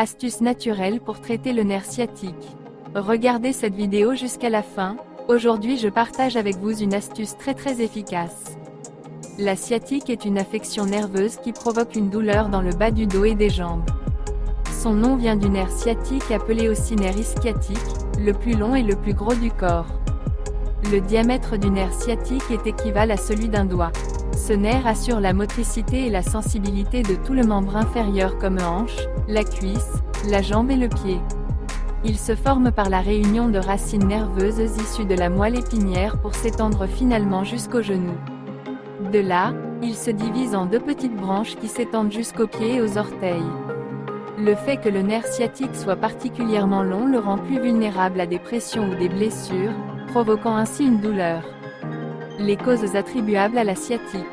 Astuces naturelles pour traiter le nerf sciatique. Regardez cette vidéo jusqu'à la fin. Aujourd'hui je partage avec vous une astuce très efficace. La sciatique est une affection nerveuse qui provoque une douleur dans le bas du dos et des jambes. Son nom vient du nerf sciatique appelé aussi nerf ischiatique, le plus long et le plus gros du corps. Le diamètre du nerf sciatique est équivalent à celui d'un doigt. Ce nerf assure la motricité et la sensibilité de tout le membre inférieur comme hanche, la cuisse, la jambe et le pied. Il se forme par la réunion de racines nerveuses issues de la moelle épinière pour s'étendre finalement jusqu'au genou. De là, il se divise en deux petites branches qui s'étendent jusqu'aux pieds et aux orteils. Le fait que le nerf sciatique soit particulièrement long le rend plus vulnérable à des pressions ou des blessures, provoquant ainsi une douleur. Les causes attribuables à la sciatique.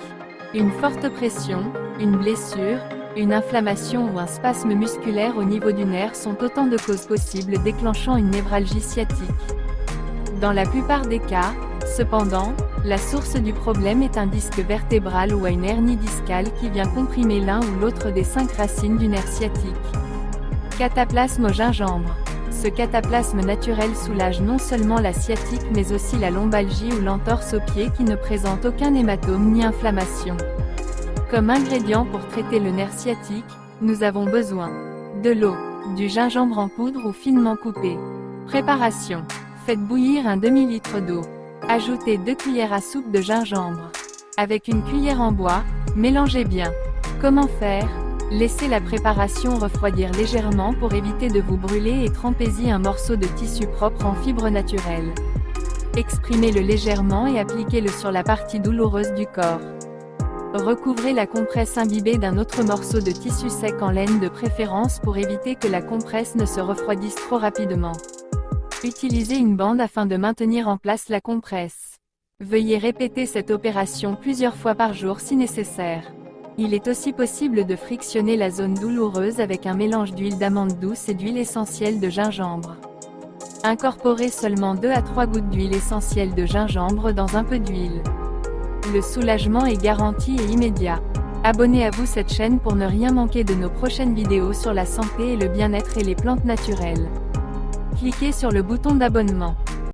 Une forte pression, une blessure, une inflammation ou un spasme musculaire au niveau du nerf sont autant de causes possibles déclenchant une névralgie sciatique. Dans la plupart des cas, cependant, la source du problème est un disque vertébral ou une hernie discale qui vient comprimer l'un ou l'autre des 5 racines du nerf sciatique. Cataplasme au gingembre. Ce cataplasme naturel soulage non seulement la sciatique mais aussi la lombalgie ou l'entorse au pied qui ne présente aucun hématome ni inflammation. Comme ingrédient pour traiter le nerf sciatique, nous avons besoin de l'eau, du gingembre en poudre ou finement coupé. Préparation. Faites bouillir un demi-litre d'eau. Ajoutez 2 cuillères à soupe de gingembre. Avec une cuillère en bois, mélangez bien. Comment faire? Laissez la préparation refroidir légèrement pour éviter de vous brûler et trempez-y un morceau de tissu propre en fibre naturelle. Exprimez-le légèrement et appliquez-le sur la partie douloureuse du corps. Recouvrez la compresse imbibée d'un autre morceau de tissu sec en laine de préférence pour éviter que la compresse ne se refroidisse trop rapidement. Utilisez une bande afin de maintenir en place la compresse. Veuillez répéter cette opération plusieurs fois par jour si nécessaire. Il est aussi possible de frictionner la zone douloureuse avec un mélange d'huile d'amande douce et d'huile essentielle de gingembre. Incorporez seulement 2 à 3 gouttes d'huile essentielle de gingembre dans un peu d'huile. Le soulagement est garanti et immédiat. Abonnez-vous à cette chaîne pour ne rien manquer de nos prochaines vidéos sur la santé et le bien-être et les plantes naturelles. Cliquez sur le bouton d'abonnement.